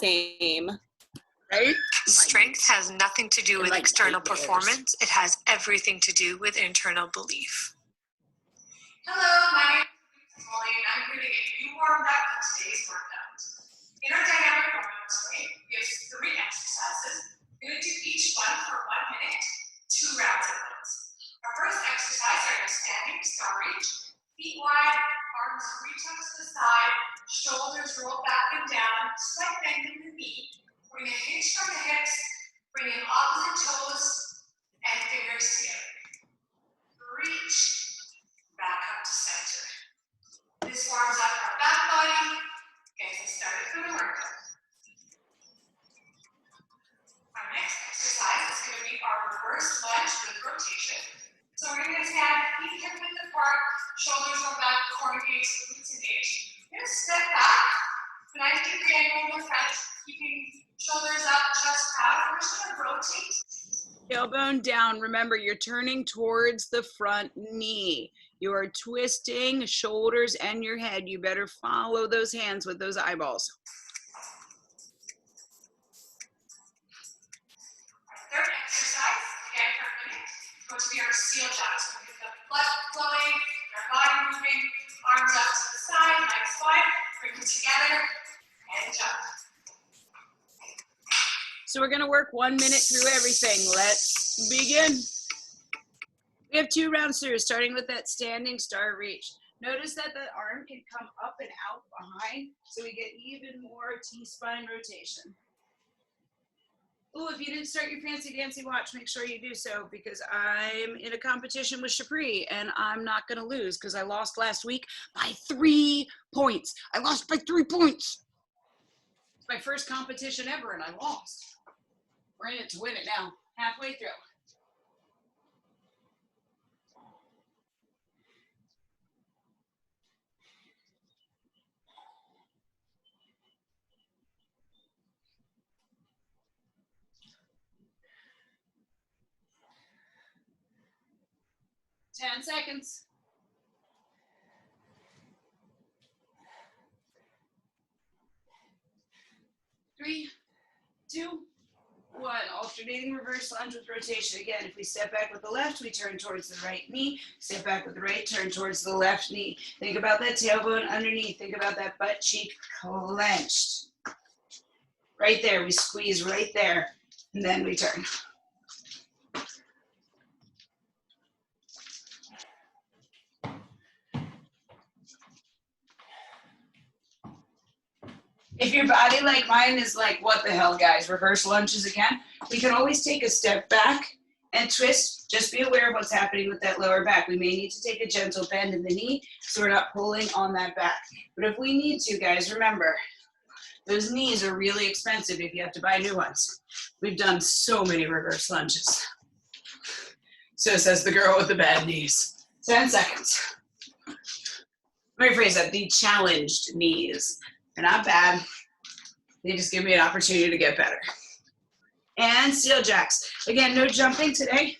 same. Right? Strength has nothing to do with external performance. It has everything to do with internal belief. Hello, my name is Molly, and I'm here to get you warmed up for today's workout. In our dynamic warm-up today, we have 3 exercises. We're going to do each one for 1 minute, 2 rounds at once. Our first exercise are our standing star reach. Feet wide, arms reach up to the side, shoulders roll back and down, slight bend in the knee. Bring a hinge from the hips, bring in opposite toes and fingers together. Reach back up to center. This warms up our back body, gets us started for the workout. Our next exercise is going to be our reverse lunge with rotation. So we're going to stand feet hip width apart, shoulders roll back, core engaged, glutes engaged. We're going to step back, 90-degree angle in the front, keeping shoulders up, chest out. We're just going to rotate. Tailbone down. Remember, you're turning towards the front knee. You are twisting shoulders and your head. You better follow those hands with those eyeballs. Our third exercise, again for a minute, going to be our seal jacks. We're going to get the blood flowing, our body moving, arms up to the side, legs wide, bring them together, and jump. So we're going to work 1 minute through everything. Let's begin. We have 2 rounds through, starting with that standing star reach. Notice that the arm can come up and out behind, so we get even more T-spine rotation. Oh, if you didn't start your fancy dancy watch, make sure you do so, because I'm in a competition with Shapri, and I'm not going to lose because I lost last week by 3 points. I lost by 3 points. It's my first competition ever, and I lost. We're in it to win it now, halfway through. Ten seconds. 3, 2, 1. Alternating reverse lunge with rotation. Again, if we step back with the left, we turn towards the right knee. Step back with the right, turn towards the left knee. Think about that tailbone underneath. Think about that butt cheek clenched. Right there, we squeeze right there, and then we turn. If your body like mine is like, what the hell, guys, reverse lunges again, we can always take a step back and twist. Just be aware of what's happening with that lower back. We may need to take a gentle bend in the knee so we're not pulling on that back. But if we need to, guys, remember, those knees are really expensive if you have to buy new ones. We've done so many reverse lunges. So says the girl with the bad knees. 10 seconds. Let me rephrase that, the challenged knees. They're not bad. They just give me an opportunity to get better. And seal jacks. Again, no jumping today.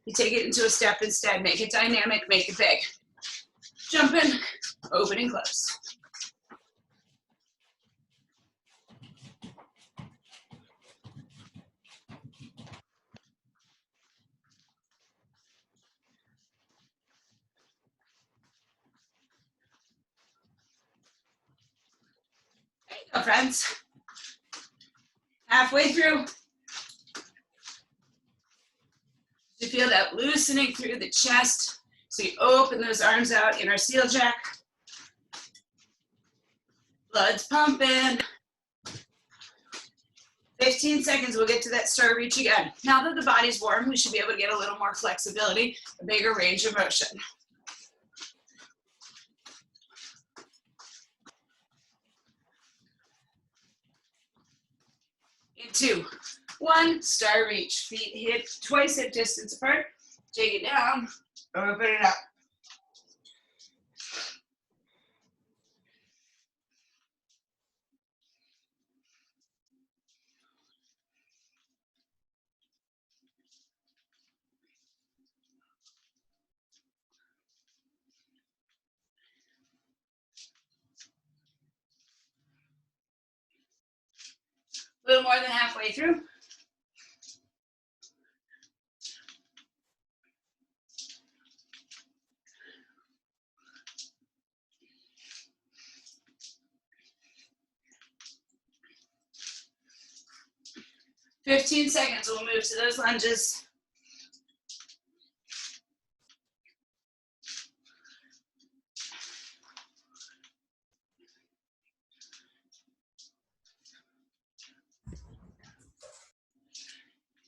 You take it into a step instead. Make it dynamic, make it big. Jumping, open and close. There you go, friends. Halfway through. You feel that loosening through the chest. So you open those arms out in our seal jack. Blood's pumping. 15 seconds, we'll get to that star reach again. Now that the body's warm, we should be able to get a little more flexibility, a bigger range of motion. In 2, 1, star reach. Feet hip, twice hip distance apart. Take it down, open it up. more than halfway through. "15 seconds, we'll move to those lunges.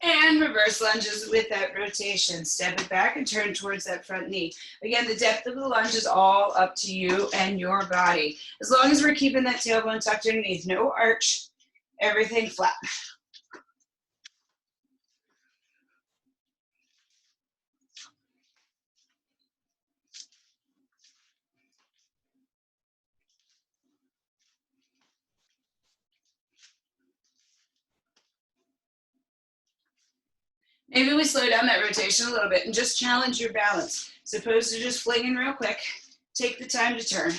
And reverse lunges with that rotation. Step it back and turn towards that front knee. Again, the depth of the lunge is all up to you and your body. As long as we're keeping that tailbone tucked underneath, no arch, everything flat. Maybe we slow down that rotation a little bit and just challenge your balance. As opposed to just flinging real quick, take the time to turn.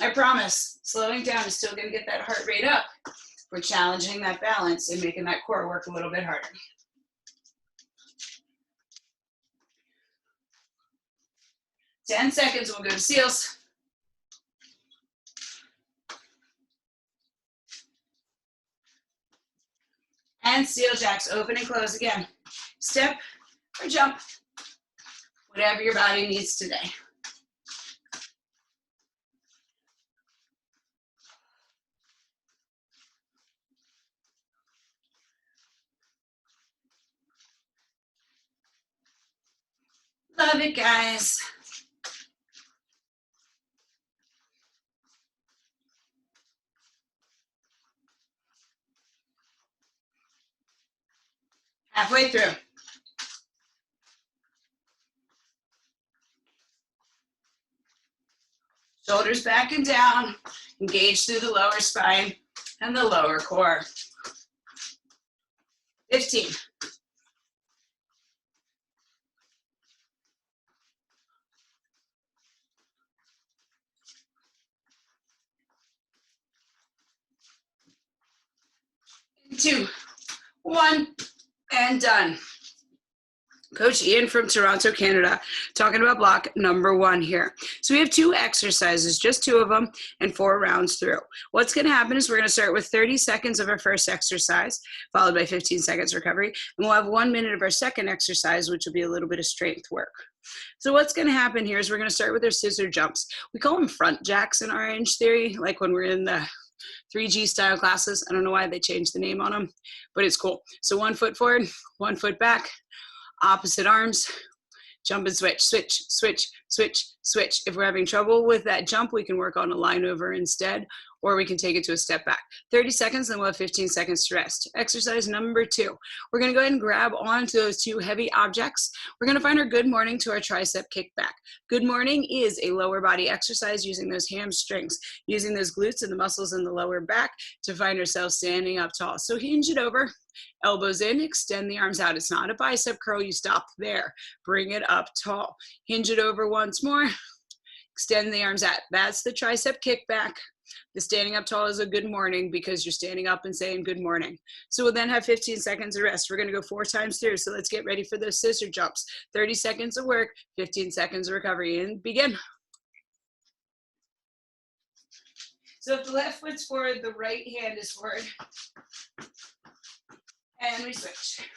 I promise, slowing down is still going to get that heart rate up. We're challenging that balance and making that core work a little bit harder. 10 seconds, we'll go to seals. And seal jacks, open and close again. Step or jump, whatever your body needs today. Love it, guys. Halfway through. Shoulders back and down. Engage through the lower spine and the lower core. 15. Two, one, and done. Coach Ian from Toronto, Canada, talking about block number 1 here. So we have 2 exercises, just 2 of them, and 4 rounds through. What's going to happen is we're going to start with 30 seconds of our first exercise, followed by 15 seconds recovery, and we'll have 1 minute of our second exercise, which will be a little bit of strength work. So what's going to happen here is we're going to start with our scissor jumps. We call them front jacks in Orange Theory, like when we're in the 3G style classes. I don't know why they changed the name on them, but it's cool. So 1 foot forward, 1 foot back, opposite arms, jump and switch, switch, switch, switch, switch. If we're having trouble with that jump, we can work on a line over instead, or we can take it to a step back. 30 seconds, then we'll have 15 seconds to rest. Exercise number 2. We're gonna go ahead and grab onto those 2 heavy objects. We're gonna find our good morning to our tricep kickback. Good morning is a lower body exercise using those hamstrings, using those glutes and the muscles in the lower back to find ourselves standing up tall. So hinge it over, elbows in, extend the arms out. It's not a bicep curl, you stop there. Bring it up tall. Hinge it over once more, extend the arms out. That's the tricep kickback. The standing up tall is a good morning because you're standing up and saying good morning. So we'll then have 15 seconds of rest. We're gonna go 4 times through. So let's get ready for those scissor jumps. 30 seconds of work, 15 seconds of recovery, and begin. So if the left foot's forward, the right hand is forward. And we switch.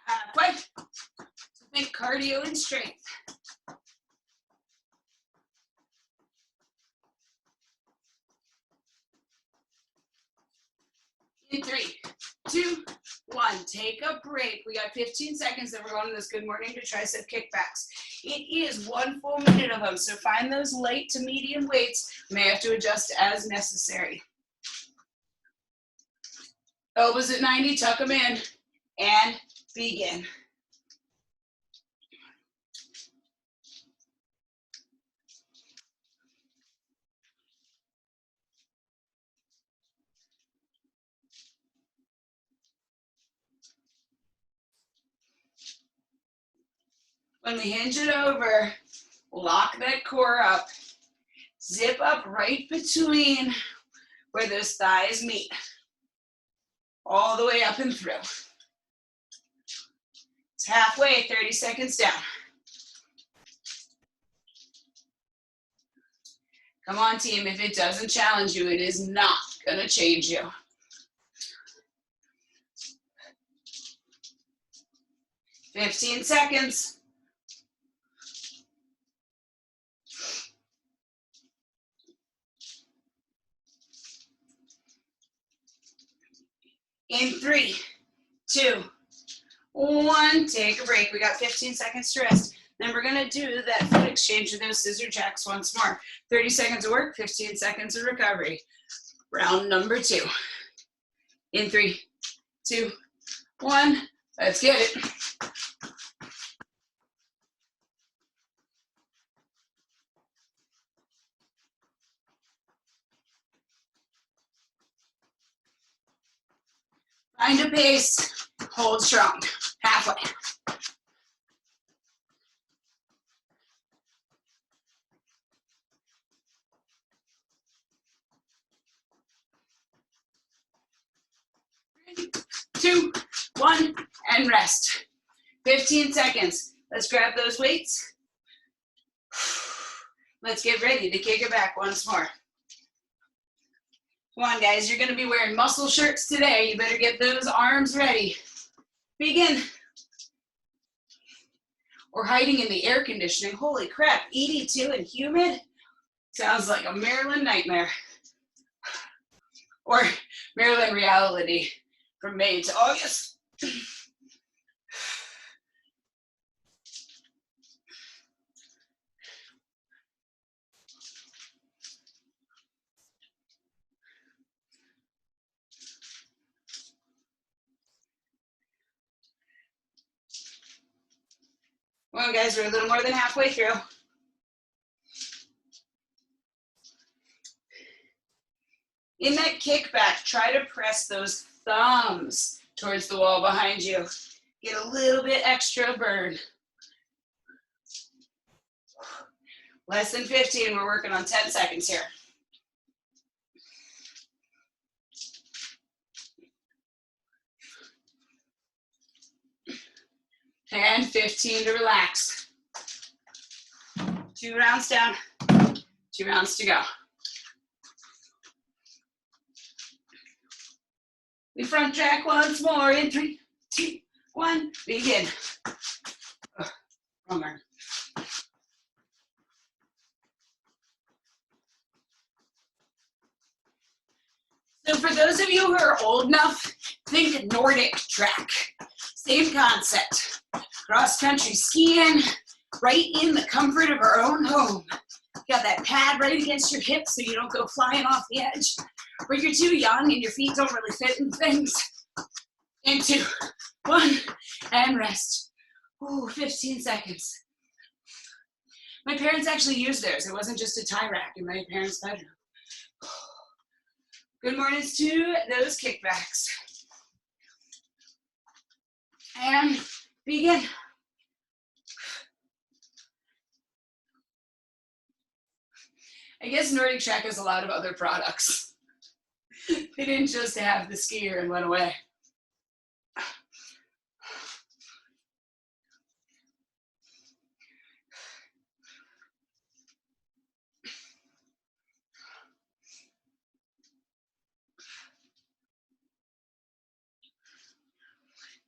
Halfway. So think cardio and strength. In 3, 2, 1. Take a break. We got 15 seconds, then we're going to this good morning to tricep kickbacks. It is 1 full minute of them, so find those light to medium weights. You may have to adjust as necessary. Elbows at 90, tuck them in, and begin. When we hinge it over, lock that core up. Zip up right between where those thighs meet. All the way up and through. It's halfway, 30 seconds down. Come on, team, if it doesn't challenge you, it is not gonna change you. "15 seconds. In 3, 2, 1, take a break. We got 15 seconds to rest. Then we're gonna do that foot exchange with those scissor jacks once more. 30 seconds of work, 15 seconds of recovery. Round number 2. In 3, 2, 1, let's get it. Find a pace, hold strong, halfway. Three, 2, 1, and rest. 15 seconds. Let's grab those weights. Let's get ready to kick it back once more. Come on, guys, you're gonna be wearing muscle shirts today. You better get those arms ready. Begin. Or hiding in the air conditioning. Holy crap, 82 and humid? Sounds like a Maryland nightmare. Or Maryland reality from May to August. Well, guys, we're a little more than halfway through. In that kickback, try to press those thumbs towards the wall behind you. Get a little bit extra burn. Less than 15, we're working on 10 seconds here. And 15 to relax. 2 rounds down, 2 rounds to go. We front jack once more in 3, 2, 1, begin. Wrong arm. So for those of you who are old enough, think Nordic track. Same concept. Cross-country skiing, right in the comfort of our own home. Got that pad right against your hip so you don't go flying off the edge. Or you're too young and your feet don't really fit in things. In 2, 1, and rest. Ooh, 15 seconds. My parents actually used theirs. It wasn't just a tie rack in my parents' bedroom. Good mornings to those kickbacks. And begin. I guess Nordic Track has a lot of other products. They didn't just have the skier and went away.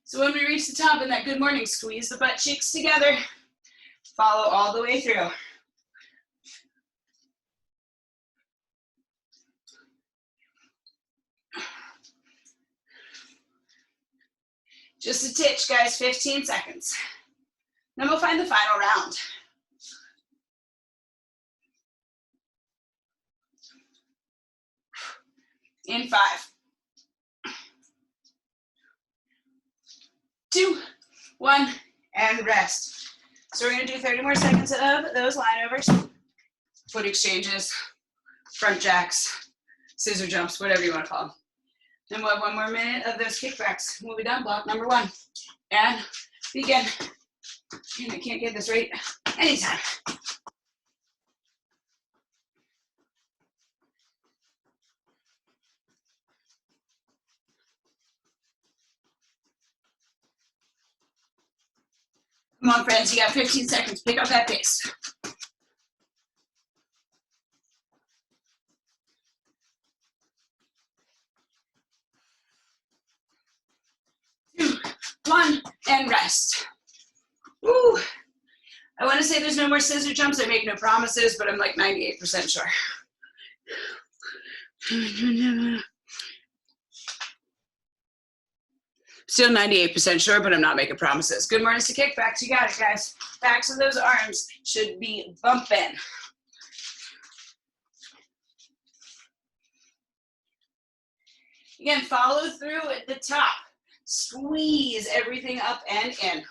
So when we reach the top in that good morning, squeeze the butt cheeks together. Follow all the way through. Just a titch, guys, 15 seconds. Then we'll find the final round. In 5, 2, 1, and rest. So we're gonna do 30 more seconds of those line overs, foot exchanges, front jacks, scissor jumps, whatever you wanna call them. Then we'll have 1 more minute of those kickbacks. We'll be done, block number 1. And begin. And I can't get this right anytime. Come on, friends, you got 15 seconds. Pick up that pace. 2, 1, and rest. Woo. I want to say there's no more scissor jumps. I make no promises, but I'm like 98% sure. Still 98% sure, but I'm not making promises. Good mornings to kickbacks. You got it, guys. Backs of those arms should be bumping. Again, follow through at the top. Squeeze everything up and in.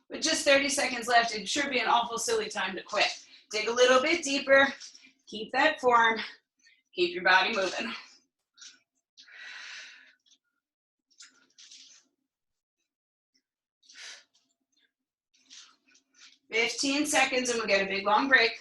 With just 30 seconds left, it should be an awful silly time to quit. Dig a little bit deeper, keep that form, keep your body moving. "15 seconds and we'll get a big long break.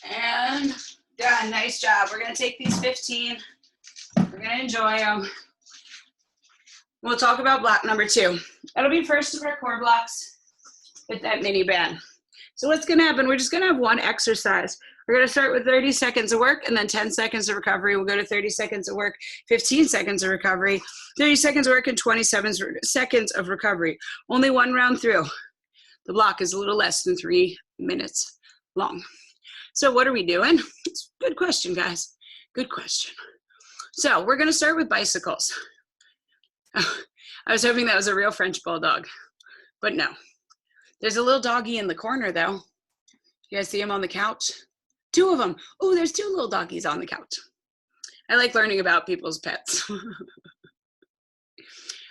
And done, nice job. We're gonna take these 15, we're gonna enjoy them. We'll talk about block number 2. That'll be first of our core blocks with that mini band. So what's gonna happen, we're just gonna have one exercise. We're gonna start with 30 seconds of work and then 10 seconds of recovery. We'll go to 30 seconds of work, 15 seconds of recovery, 30 seconds of work and 27 seconds of recovery. Only one round through. The block is a little less than 3 minutes long. So what are we doing? It's a good question, guys. Good question. So we're gonna start with bicycles. Oh, I was hoping that was a real French bulldog, but no. There's a little doggy in the corner though. You guys see him on the couch? 2 of them. Oh, there's 2 little doggies on the couch. I like learning about people's pets.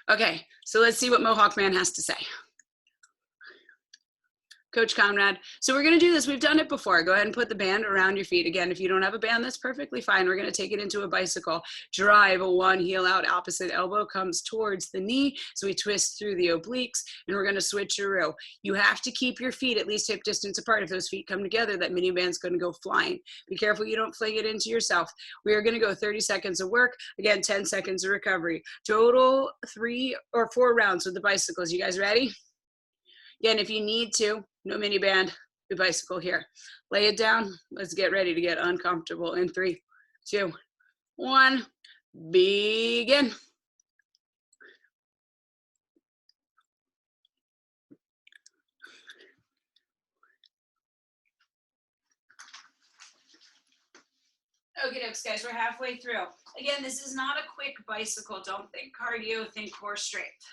Okay, so let's see what Mohawk Man has to say. Coach Conrad. So we're gonna do this, we've done it before. Go ahead and put the band around your feet. Again, if you don't have a band, that's perfectly fine. We're gonna take it into a bicycle. Drive a 1 heel out, opposite elbow comes towards the knee. So we twist through the obliques and we're gonna switcheroo. You have to keep your feet at least hip distance apart. If those feet come together, that mini band's gonna go flying. Be careful you don't fling it into yourself. We are gonna go 30 seconds of work, again, 10 seconds of recovery. Total 3 or 4 rounds with the bicycles. You guys ready? Again, if you need to, no mini band, the bicycle here. Lay it down. Let's get ready to get uncomfortable in 3, 2, 1, begin. Okay, guys, we're halfway through. Again, this is not a quick bicycle. Don't think cardio, think core strength.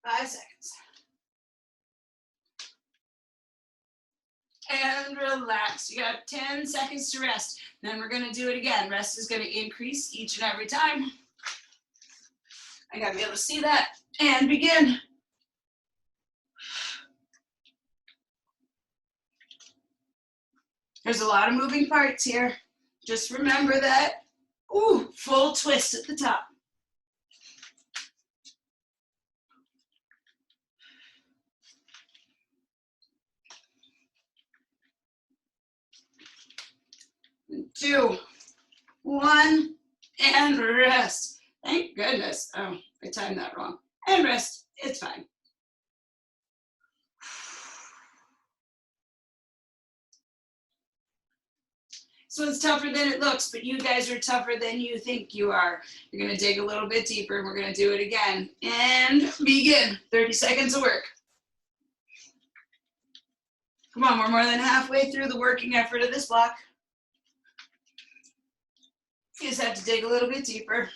Five seconds. And relax. You got 10 seconds to rest. Then we're gonna do it again. Rest is gonna increase each and every time. I gotta be able to see that. And begin. There's a lot of moving parts here. Just remember that. Ooh, full twist at the top. Two, 1, and rest. Thank goodness. Oh, I timed that wrong. And rest. It's fine. This one's tougher than it looks, but you guys are tougher than you think you are. You're gonna dig a little bit deeper and we're gonna do it again. And begin. 30 seconds of work. Come on, we're more than halfway through the working effort of this block. You just have to dig a little bit deeper.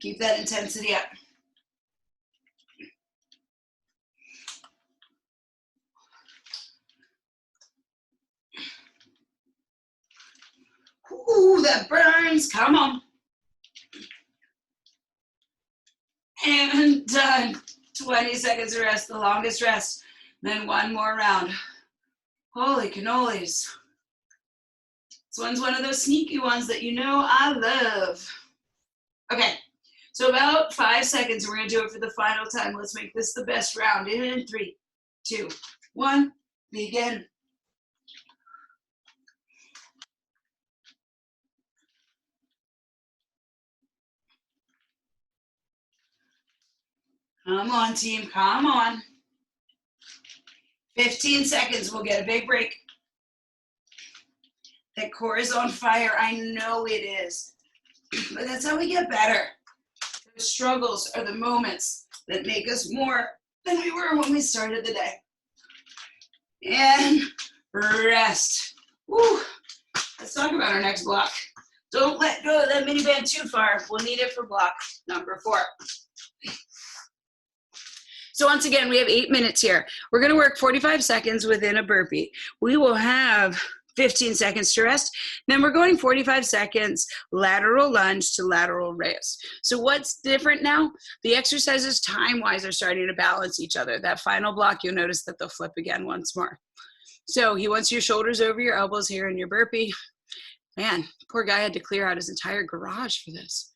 Keep that intensity up. Ooh, that burns. Come on. And done. 20 seconds of rest, the longest rest. Then 1 more round. Holy cannolis. This one's one of those sneaky ones that you know I love. Okay, so about 5 seconds. We're gonna do it for the final time. Let's make this the best round. In 3, 2, 1, begin. Come on, team, come on. 15 seconds, we'll get a big break. That core is on fire, I know it is. But that's how we get better. The struggles are the moments that make us more than we were when we started the day. And rest. Woo. Let's talk about our next block. Don't let go of that mini band too far. We'll need it for block number 4. So once again, we have 8 minutes here. We're gonna work 45 seconds within a burpee. We will have 15 seconds to rest. Then we're going 45 seconds lateral lunge to lateral raise. So what's different now? The exercises time-wise are starting to balance each other. That final block, you'll notice that they'll flip again once more. So he wants your shoulders over your elbows here in your burpee. Man, poor guy had to clear out his entire garage for this.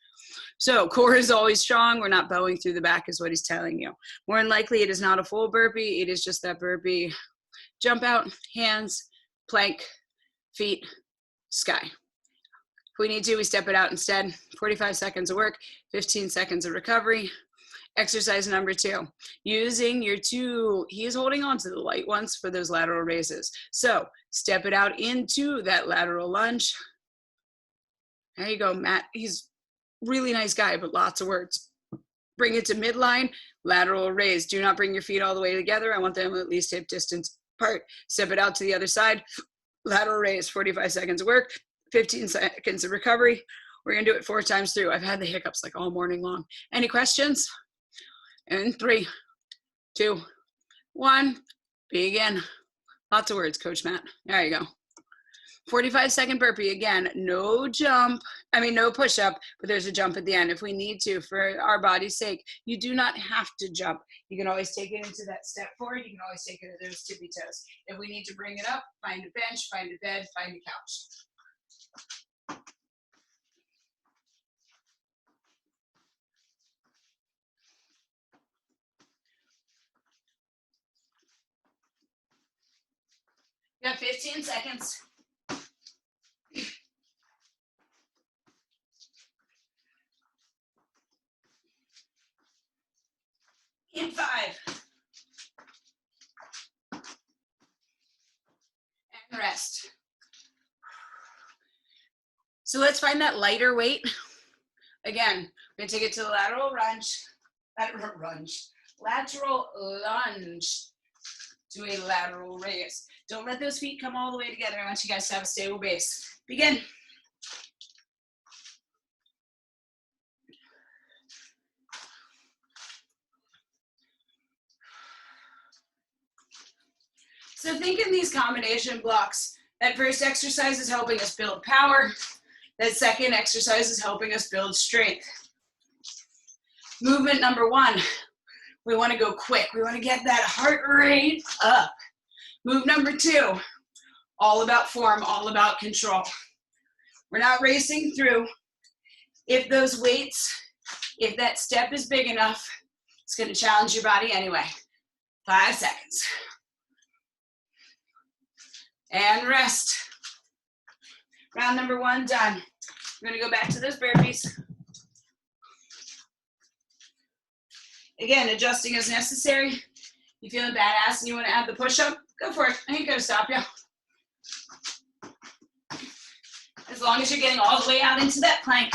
So core is always strong. We're not bowing through the back is what he's telling you. More than likely, it is not a full burpee. It is just that burpee. Jump out, hands, plank, feet, sky. If we need to, we step it out instead. 45 seconds of work, 15 seconds of recovery. Exercise number 2, using your 2, he is holding on to the light ones for those lateral raises. So step it out into that lateral lunge. There you go, Matt. He's a really nice guy, but lots of words. Bring it to midline, lateral raise. Do not bring your feet all the way together. I want them at least hip distance apart. Step it out to the other side. Lateral raise, 45 seconds of work, 15 seconds of recovery. We're gonna do it 4 times through. I've had the hiccups like all morning long. Any questions? And 3, 2, 1, begin. Lots of words, Coach Matt. There you go. 45-second burpee. Again, no jump. No push-up, but there's a jump at the end if we need to for our body's sake. You do not have to jump. You can always take it into that step forward. You can always take it to those tippy toes. If we need to bring it up, find a bench, find a bed, find a couch. You got 15 seconds. In 5. And rest. So let's find that lighter weight. Again, we're gonna take it to the lateral lunge to a lateral raise. Don't let those feet come all the way together. I want you guys to have a stable base. Begin. So think in these combination blocks. That first exercise is helping us build power. That second exercise is helping us build strength. Movement number 1, we want to go quick. We want to get that heart rate up. Move number 2, all about form, all about control. We're not racing through. If those weights, if that step is big enough, it's going to challenge your body anyway. 5 seconds. And rest. Round number 1 done. We're going to go back to those burpees. Again, adjusting as necessary. You feeling badass and you want to add the push-up? Go for it. I ain't going to stop you. As long as you're getting all the way out into that plank.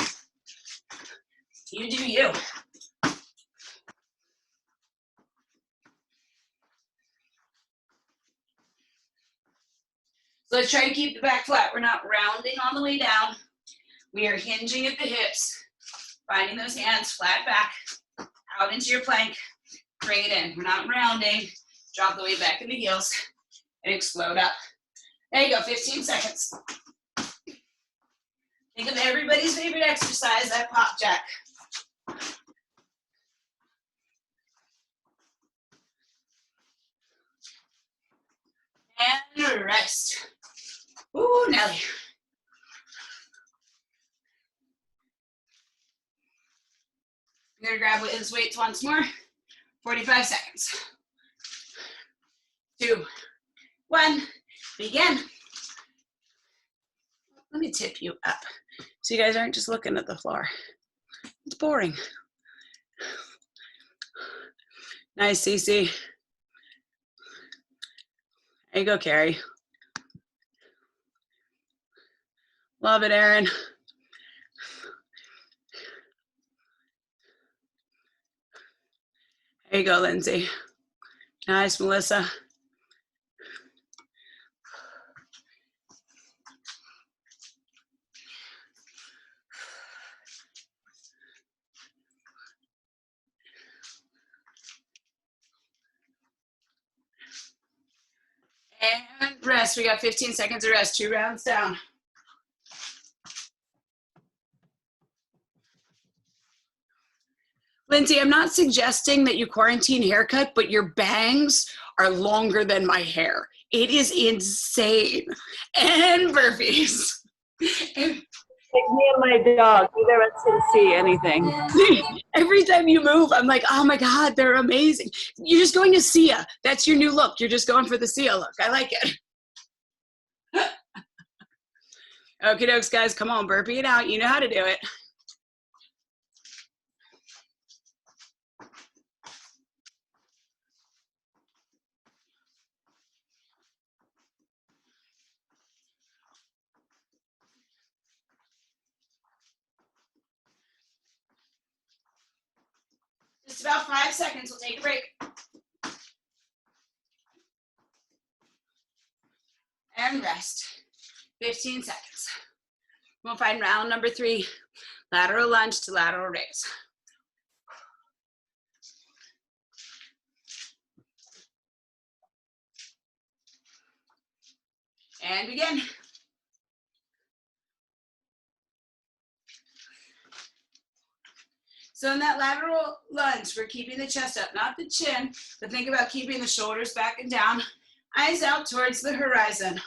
You do you. So let's try to keep the back flat. We're not rounding on the way down. We are hinging at the hips, finding those hands flat back, out into your plank, bring it in. We're not rounding. Drop the weight back in the heels and explode up. There you go, 15 seconds. Think of everybody's favorite exercise, that pop jack. And rest. Ooh, Nelly. I'm gonna grab his weights once more. 45 seconds. 2, 1, begin. Let me tip you up so you guys aren't just looking at the floor. It's boring. Nice, Cece. There you go, Carrie. Love it, Erin. There you go, Lindsay. Nice, Melissa. And rest. We got 15 seconds of rest. 2 rounds down. Lindsay, I'm not suggesting that you quarantine haircut, but your bangs are longer than my hair. It is insane. And burpees. Like me and my dog, neither of us can see anything. Every time you move, I'm like, oh my God, they're amazing. You're just going to Sia. That's your new look. You're just going for the Sia look. I like it. Okie dokes, guys. Come on, burpee it out. You know how to do it. Just about 5 seconds. We'll take a break. And rest. 15 seconds. We'll find round number 3. Lateral lunge to lateral raise. And begin. So in that lateral lunge, we're keeping the chest up, not the chin, but think about keeping the shoulders back and down, eyes out towards the horizon.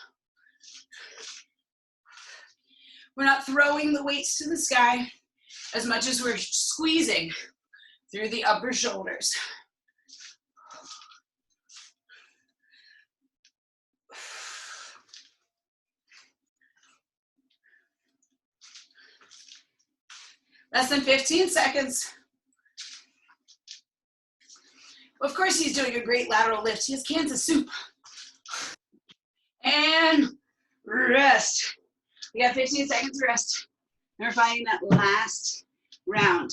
We're not throwing the weights to the sky as much as we're squeezing through the upper shoulders. Less than 15 seconds. Of course, he's doing a great lateral lift. He has cans of soup. And rest. We got 15 seconds of rest. And we're finding that last round.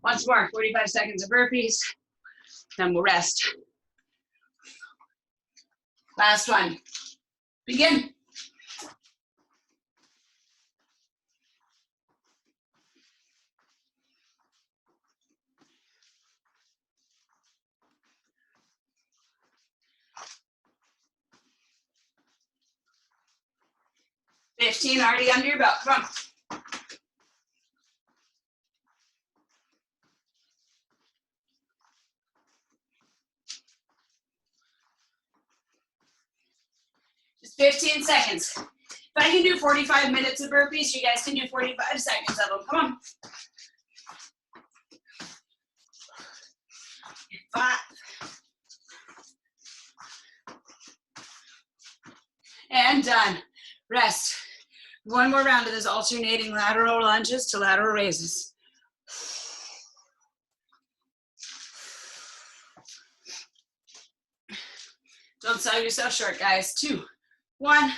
Once more, 45 seconds of burpees. Then we'll rest. Last one. Begin. $15 already under your belt. Come on. Just 15 seconds. If I can do 45 minutes of burpees, you guys can do 45 seconds of them. Come on. 5. And done. Rest. One more round of this alternating lateral lunges to lateral raises. Don't sell yourself short, guys. 2, 1,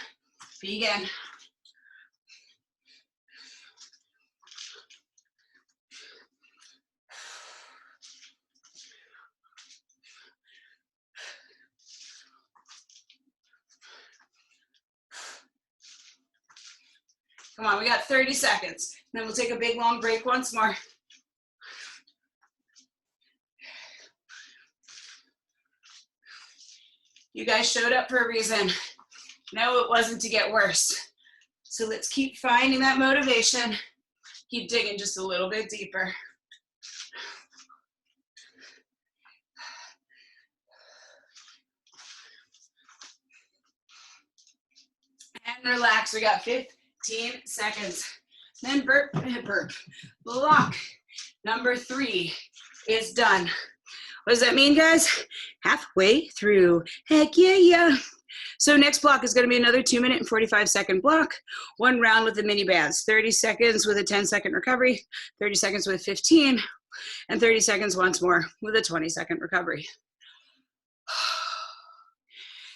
begin. Come on, we got 30 seconds. And then we'll take a big long break once more. You guys showed up for a reason. No, it wasn't to get worse. So let's keep finding that motivation. Keep digging just a little bit deeper. relax. We got 15 seconds. Then burp, burp. Block number 3 is done. What does that mean, guys? Halfway through. Heck yeah, yeah. So next block is going to be another 2-minute and 45-second block. 1 round with the mini bands. 30 seconds with a 10-second recovery. 30 seconds with 15. And 30 seconds once more with a 20-second recovery.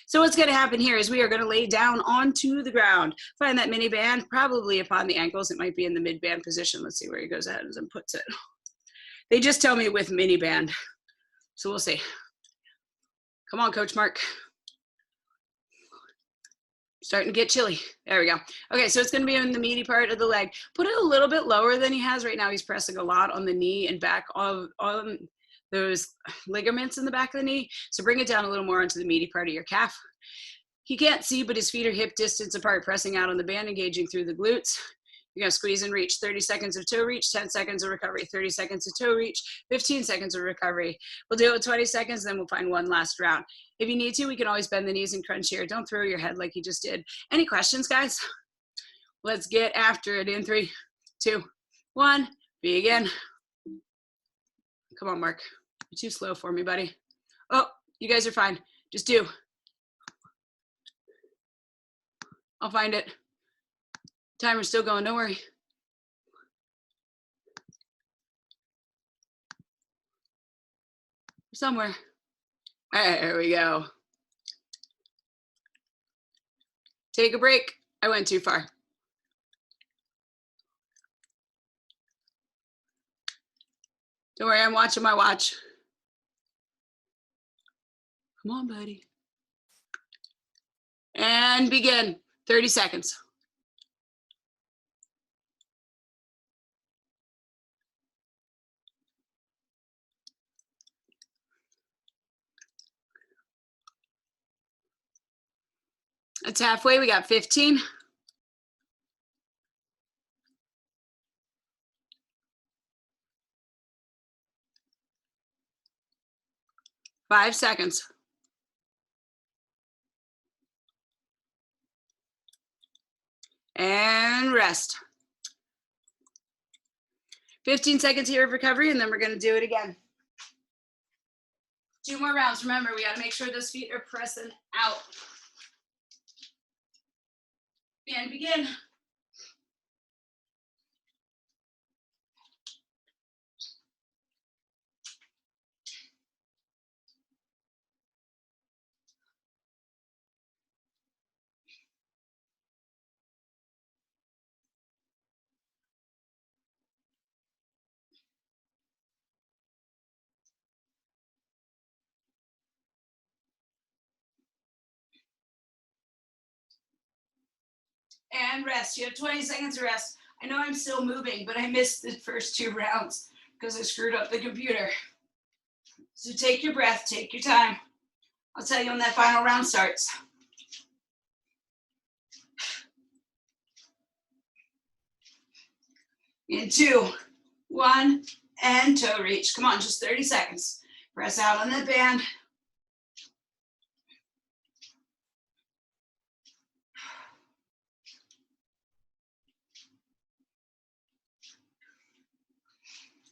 So what's going to happen here is we are going to lay down onto the ground. Find that mini band, probably upon the ankles. It might be in the mid band position. Let's see where he goes ahead and puts it. They just tell me with mini band. So we'll see. Come on, Coach Mark. Starting to get chilly. There we go. Okay, so it's going to be in the meaty part of the leg. Put it a little bit lower than he has right now. He's pressing a lot on the knee and back of those ligaments in the back of the knee. So bring it down a little more onto the meaty part of your calf. He can't see, but his feet are hip distance apart, pressing out on the band, engaging through the glutes. You're going to squeeze and reach. 30 seconds of toe reach, 10 seconds of recovery, 30 seconds of toe reach, 15 seconds of recovery. We'll do it with 20 seconds, then we'll find one last round. If you need to, we can always bend the knees and crunch here. Don't throw your head like you just did. Any questions, guys? Let's get after it in 3, 2, 1, begin. Come on, Mark. You're too slow for me, buddy. Oh, you guys are fine. Just do. I'll find it. Timer's still going, don't worry. Somewhere. There we go. Take a break. I went too far. Don't worry, I'm watching my watch. Come on, buddy. And begin. 30 seconds. It's halfway. We got 15. 5 seconds. And rest. 15 seconds here of recovery, and then we're going to do it again. 2 more rounds. Remember, we got to make sure those feet are pressing out. And begin. And rest. You have 20 seconds of rest. I know I'm still moving, but I missed the first 2 rounds because I screwed up the computer. So take your breath, take your time. I'll tell you when that final round starts. In 2, 1, and toe reach. Come on, just 30 seconds. Press out on that band.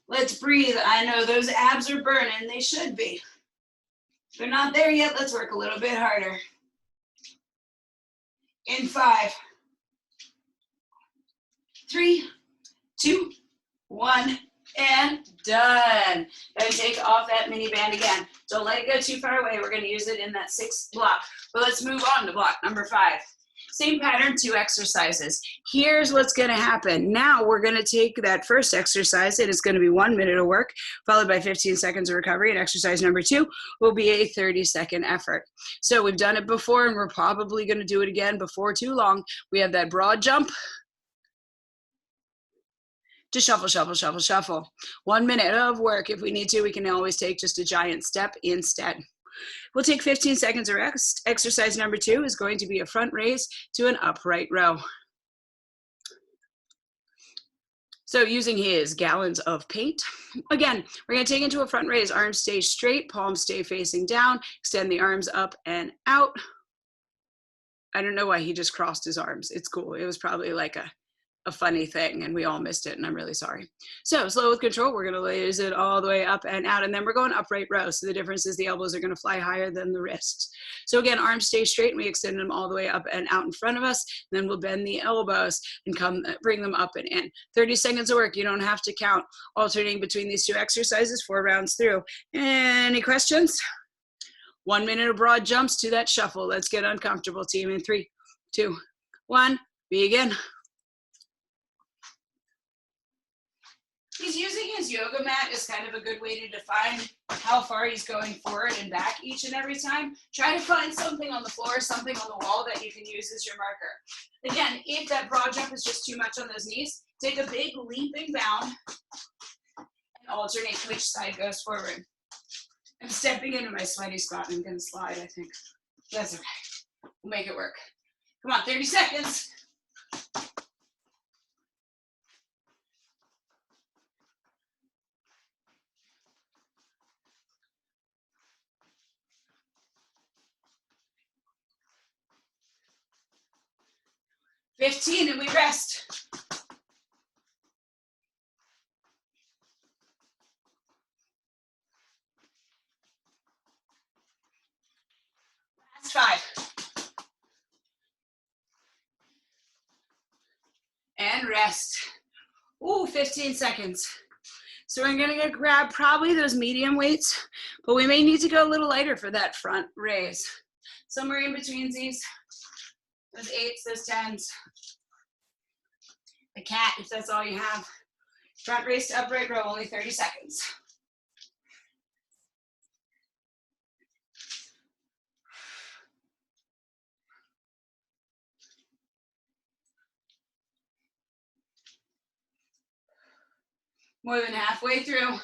Let's breathe. I know those abs are burning. They should be. If they're not there yet, let's work a little bit harder. In 5, 3, 2, 1, and done. Then take off that mini band again. Don't let it go too far away. We're going to use it in that 6th block. But let's move on to block number 5. Same pattern, 2 exercises. Here's what's going to happen. Now we're going to take that first exercise. It is going to be 1 minute of work, followed by 15 seconds of recovery. And exercise number 2 will be a 30-second effort. So we've done it before, and we're probably going to do it again before too long. We have that broad jump to shuffle, shuffle, shuffle, shuffle. 1 minute of work. If we need to, we can always take just a giant step instead. We'll take 15 seconds of rest. Exercise number 2 is going to be a front raise to an upright row. So using his gallons of paint, again, we're going to take into a front raise. Arms stay straight, palms stay facing down. Extend the arms up and out. I don't know why he just crossed his arms. It's cool. It was probably like a funny thing and we all missed it and I'm really sorry. So slow with control, we're gonna raise it all the way up and out and then we're going upright row. So the difference is the elbows are gonna fly higher than the wrists. So again, arms stay straight and we extend them all the way up and out in front of us. Then we'll bend the elbows and bring them up and in. 30 seconds of work, you don't have to count. Alternating between these 2 exercises, 4 rounds through. Any questions? 1 minute of broad jumps to that shuffle. Let's get uncomfortable, team, in 3, 2, 1, begin. He's using his yoga mat as kind of a good way to define how far he's going forward and back each and every time. Try to find something on the floor, something on the wall that you can use as your marker. Again, if that broad jump is just too much on those knees, take a big leaping bound and alternate which side goes forward. I'm stepping into my sweaty spot and I'm gonna slide, I think. That's okay, we'll make it work. Come on, 30 seconds. $15 and we rest. Last 5. And rest. Ooh, 15 seconds. So we're gonna grab probably those medium weights, but we may need to go a little lighter for that front raise. Somewhere in between these, those 8s, those 10s. A cat, if that's all you have. Front raise to upright row, only 30 seconds. More than halfway through.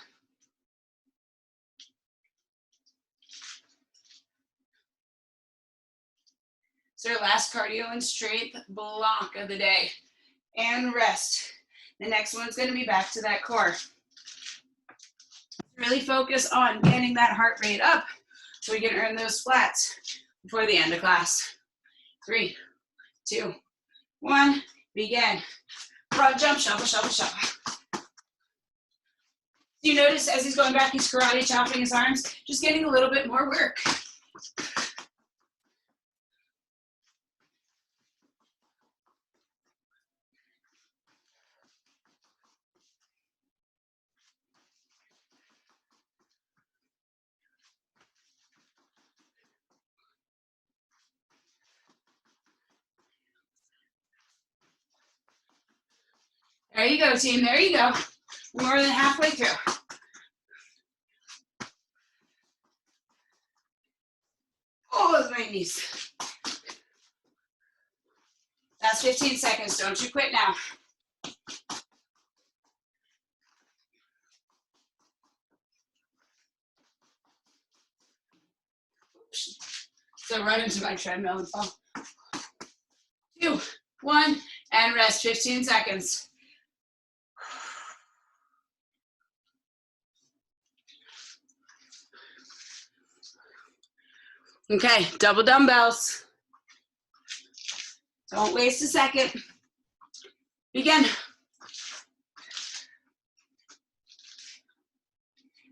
So our last cardio and strength block of the day. And rest. The next one's gonna be back to that core. Really focus on getting that heart rate up so we can earn those flats before the end of class. 3, 2, 1, begin. Broad jump, shuffle, shuffle, shuffle. You notice as he's going back, he's karate chopping his arms, just getting a little bit more work. There you go, team, there you go. More than halfway through. Oh, my knees. That's 15 seconds, don't you quit now. Oops. So run into my treadmill and fall. 2, 1, and rest, 15 seconds. Okay, double dumbbells. Don't waste a second. Begin.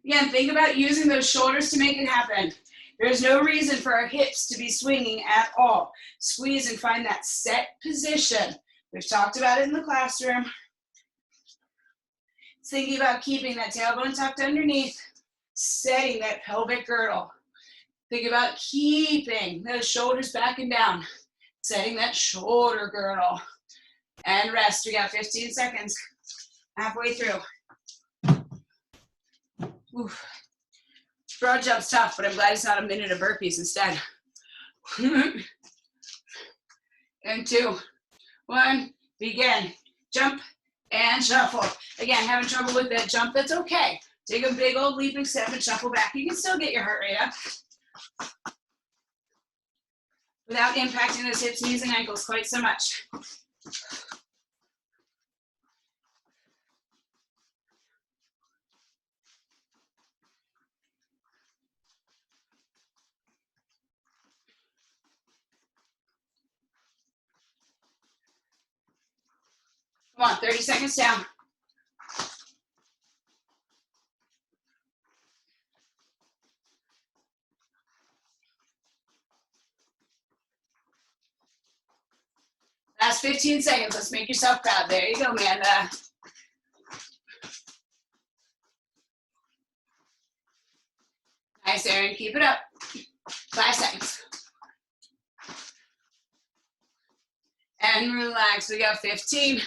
Again, think about using those shoulders to make it happen. There's no reason for our hips to be swinging at all. Squeeze and find that set position. We've talked about it in the classroom. It's thinking about keeping that tailbone tucked underneath, setting that pelvic girdle. Think about keeping those shoulders back and down, setting that shoulder girdle. And rest, we got 15 seconds, halfway through. Oof. Broad jump's tough, but I'm glad it's not a minute of burpees instead. And 2, 1, begin. Jump and shuffle. Again, having trouble with that jump, that's okay. Take a big old leaping step and shuffle back. You can still get your heart rate up without impacting those hips, knees, and ankles quite so much. Come on, 30 seconds down. Last 15 seconds. Let's make yourself proud. There you go, Amanda. Nice, Erin. Keep it up. 5 seconds. And relax. We got 15.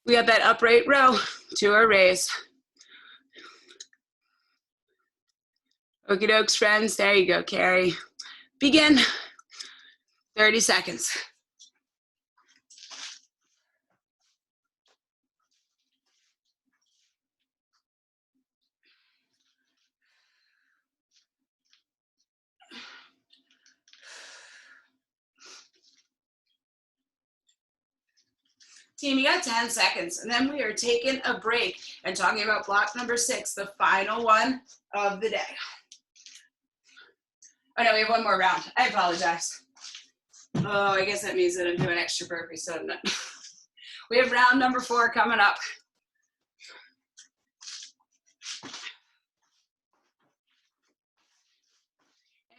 We got that upright row to our raise. Okie dokes, friends. There you go, Carrie. Begin. 30 seconds. Team, you got 10 seconds, and then we are taking a break and talking about block number 6, the final one of the day. Oh no, we have one more round. I apologize. Oh, I guess that means that I'm doing extra burpees, so I'm not. We have round number 4 coming up.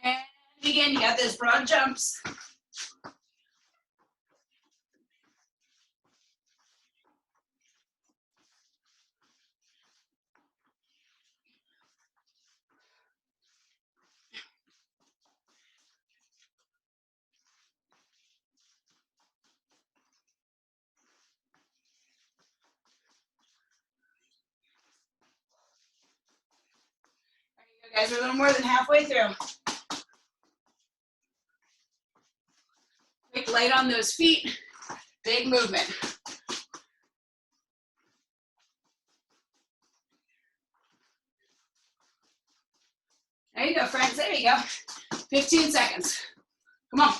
And again, you got those broad jumps. You guys are a little more than halfway through. Quick light on those feet. Big movement. There you go, friends. There you go. 15 seconds. Come on.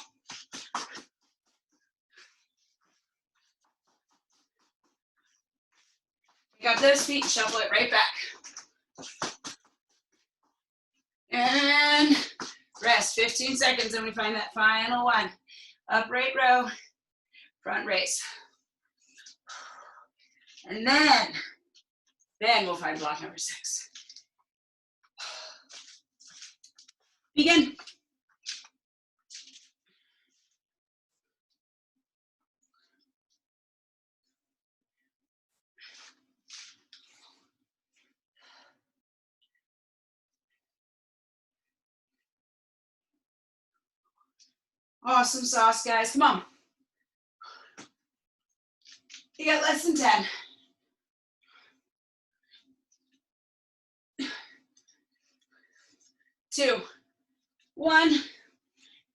Pick up those feet and shuffle it right back. And rest. 15 seconds, and we find that final one. Upright row, front raise. And then we'll find block number 6. Begin. Awesome sauce, guys. Come on. You got less than 10. 2, 1,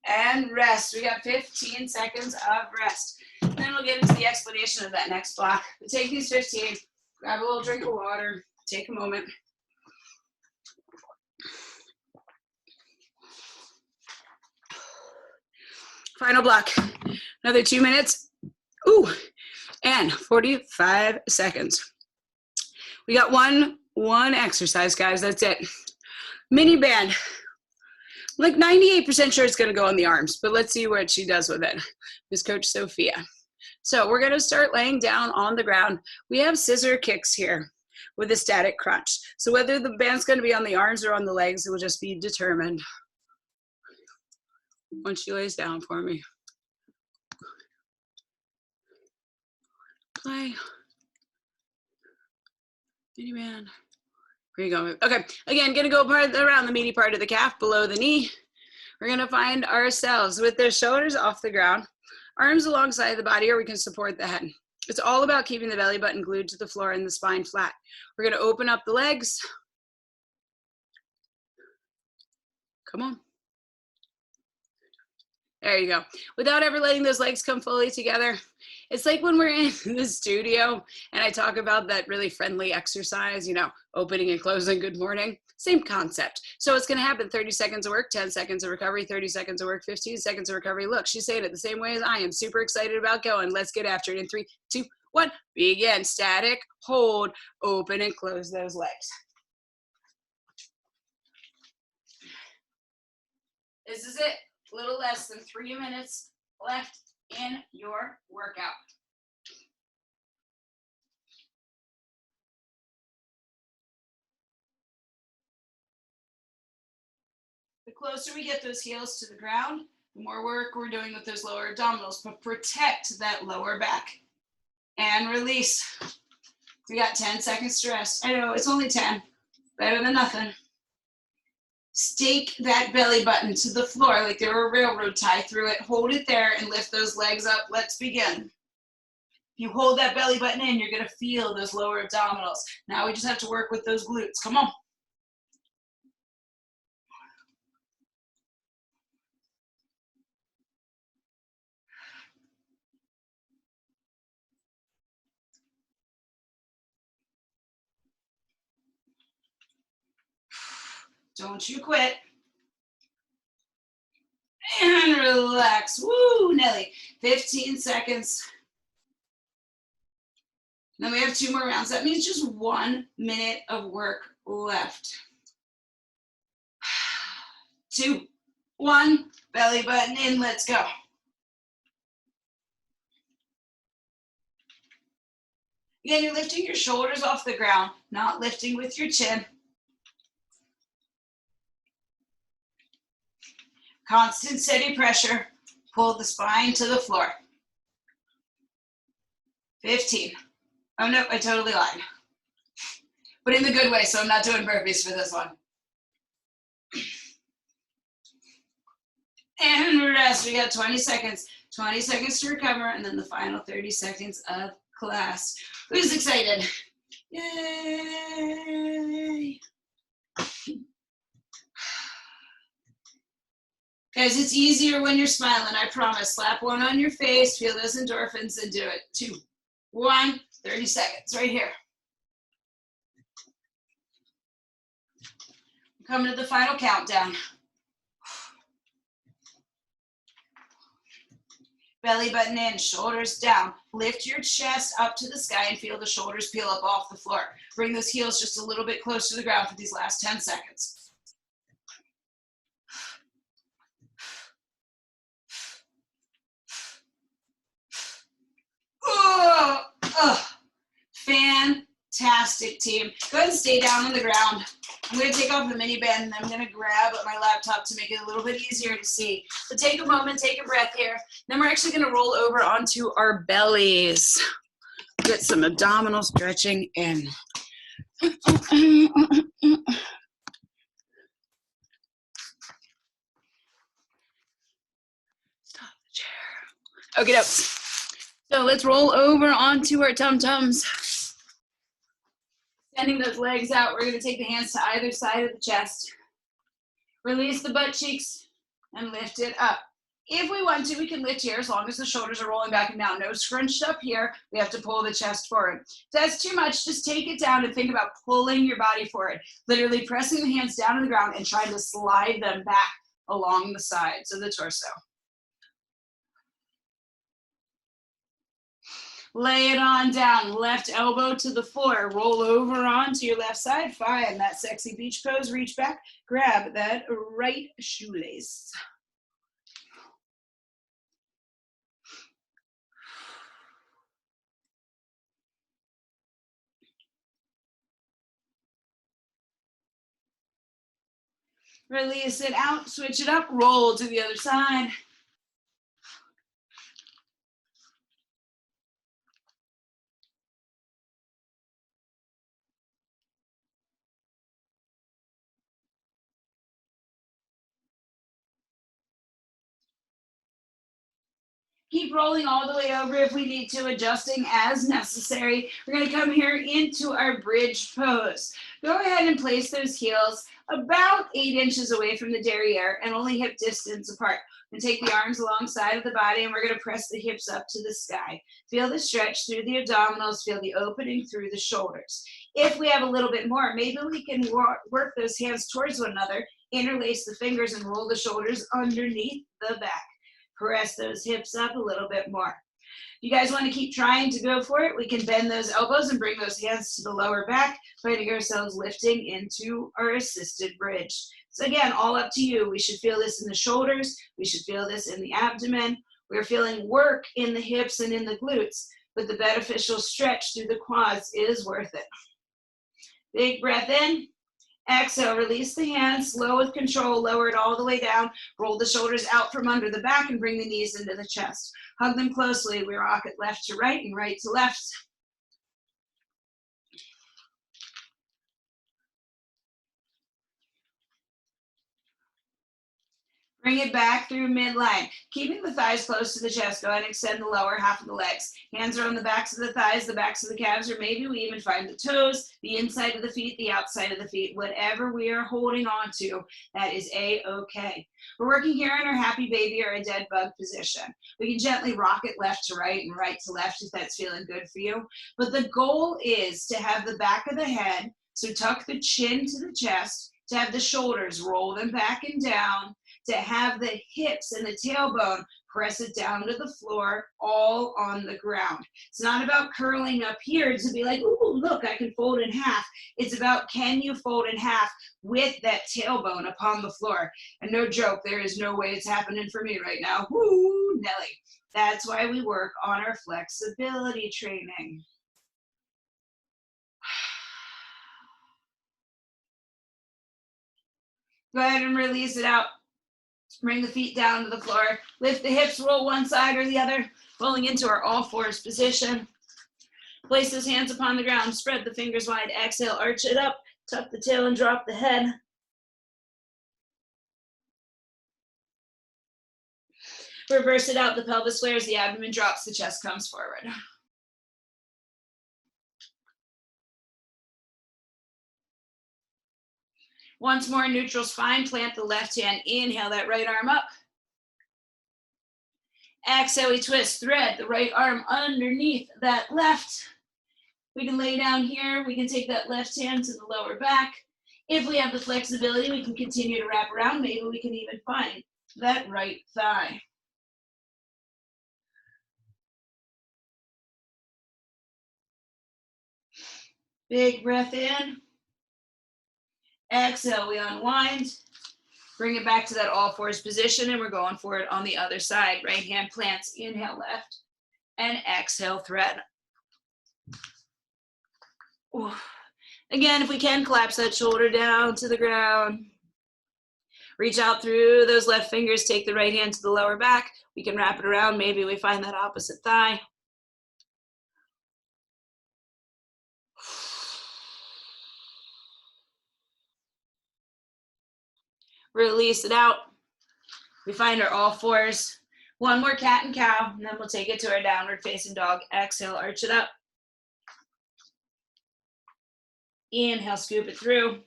and rest. We got 15 seconds of rest. Then we'll get into the explanation of that next block. We'll take these 15, grab a little drink of water, take a moment. Final block. Another 2 minutes. Ooh, and 45 seconds. We got one exercise, guys. That's it. Mini band. Like 98% sure it's going to go on the arms, but let's see what she does with it. Miss Coach Sophia. So we're going to start laying down on the ground. We have scissor kicks here with a static crunch. So whether the band's going to be on the arms or on the legs, it will just be determined once she lays down for me. Play. Mini band. Where you going? Okay, again, gonna go around the meaty part of the calf, below the knee. We're gonna find ourselves with the shoulders off the ground, arms alongside the body, or we can support the head. It's all about keeping the belly button glued to the floor and the spine flat. We're gonna open up the legs. Come on. There you go. Without ever letting those legs come fully together. It's like when we're in the studio and I talk about that really friendly exercise, you know, opening and closing, good morning, same concept. So it's going to happen 30 seconds of work, 10 seconds of recovery, 30 seconds of work, 15 seconds of recovery. Look, she's saying it the same way as I am. Super excited about going. Let's get after it in 3, 2, 1. Begin. Static, hold, open and close those legs. This is it. A little less than 3 minutes left in your workout. The closer we get those heels to the ground, the more work we're doing with those lower abdominals, but protect that lower back. And release. We got 10 seconds to rest. I know, it's only 10. Better than nothing. Stake that belly button to the floor like they were a railroad tie through it. Hold it there and lift those legs up. Let's begin. If you hold that belly button in, you're going to feel those lower abdominals. Now we just have to work with those glutes. Come on. Don't you quit. And relax. Woo, Nelly. 15 seconds. Then we have 2 more rounds. That means just 1 minute of work left. 2, 1, belly button in, let's go. Again, you're lifting your shoulders off the ground, not lifting with your chin. Constant steady pressure. Pull the spine to the floor. 15. Oh no, I totally lied. But in the good way, so I'm not doing burpees for this one. And rest, we got 20 seconds. 20 seconds to recover, and then the final 30 seconds of class. Who's excited? Yay! Guys, it's easier when you're smiling, I promise. Slap one on your face, feel those endorphins, and do it. 2, 1, 30 seconds, right here. Coming to the final countdown. Belly button in, shoulders down. Lift your chest up to the sky and feel the shoulders peel up off the floor. Bring those heels just a little bit closer to the ground for these last 10 seconds. Oh, fantastic, team. Go ahead and stay down on the ground. I'm going to take off the mini band and I'm going to grab my laptop to make it a little bit easier to see. So take a moment, take a breath here. Then we're actually going to roll over onto our bellies. Get some abdominal stretching in. Stop the chair. Okay, so let's roll over onto our tum-tums. Extending those legs out, we're going to take the hands to either side of the chest. Release the butt cheeks and lift it up. If we want to, we can lift here as long as the shoulders are rolling back and down. No scrunched up here. We have to pull the chest forward. If that's too much, just take it down and think about pulling your body forward. Literally pressing the hands down on the ground and trying to slide them back along the sides of the torso. Lay it on down, left elbow to the floor, roll over onto your left side, find that sexy beach pose, reach back, grab that right shoelace. Release it out, switch it up, roll to the other side. Keep rolling all the way over if we need to, adjusting as necessary. We're going to come here into our bridge pose. Go ahead and place those heels about 8 inches away from the derriere and only hip distance apart. And take the arms alongside of the body, and we're going to press the hips up to the sky. Feel the stretch through the abdominals, feel the opening through the shoulders. If we have a little bit more, maybe we can work those hands towards one another, interlace the fingers, and roll the shoulders underneath the back. Press those hips up a little bit more. You guys want to keep trying to go for it, we can bend those elbows and bring those hands to the lower back, finding ourselves lifting into our assisted bridge. So again, all up to you. We should feel this in the shoulders. We should feel this in the abdomen. We're feeling work in the hips and in the glutes, but the beneficial stretch through the quads is worth it. Big breath in. Exhale, release the hands, slow with control, lower it all the way down, roll the shoulders out from under the back and bring the knees into the chest. Hug them closely. We rock it left to right and right to left. Bring it back through midline. Keeping the thighs close to the chest, go ahead and extend the lower half of the legs. Hands are on the backs of the thighs, the backs of the calves, or maybe we even find the toes, the inside of the feet, the outside of the feet. Whatever we are holding on to, that is A-okay. We're working here in our happy baby or a dead bug position. We can gently rock it left to right and right to left if that's feeling good for you. But the goal is to have the back of the head, so tuck the chin to the chest, to have the shoulders roll them back and down, to have the hips and the tailbone press it down to the floor, all on the ground. It's not about curling up here to be like, ooh, look, I can fold in half. It's about, can you fold in half with that tailbone upon the floor? And no joke, there is no way it's happening for me right now. Woo, Nelly. That's why we work on our flexibility training. Go ahead and release it out. Bring the feet down to the floor. Lift the hips, roll one side or the other, rolling into our all fours position. Place those hands upon the ground. Spread the fingers wide. Exhale, arch it up. Tuck the tail and drop the head. Reverse it out. The pelvis flares, the abdomen drops, the chest comes forward. Once more, neutral spine. Plant the left hand. Inhale that right arm up. Exhale, we twist, thread the right arm underneath that left. We can lay down here. We can take that left hand to the lower back. If we have the flexibility, we can continue to wrap around. Maybe we can even find that right thigh. Big breath in. Exhale, we unwind. Bring it back to that all fours position, and we're going for it on the other side. Right hand plants, inhale left, and exhale thread. Ooh. Again, if we can, collapse that shoulder down to the ground. Reach out through those left fingers, take the right hand to the lower back. We can wrap it around, maybe we find that opposite thigh. Release it out. We find our all fours. One more cat and cow, and then we'll take it to our downward facing dog. Exhale, arch it up. Inhale, scoop it through.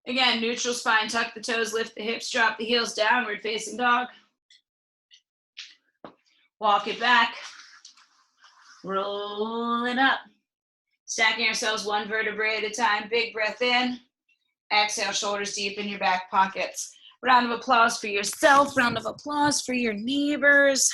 Again, neutral spine, tuck the toes, lift the hips, drop the heels, downward facing dog. Walk it back. Roll it up. Stacking ourselves one vertebrae at a time. Big breath in. Exhale, shoulders deep in your back pockets. Round of applause for yourself. Round of applause for your neighbors.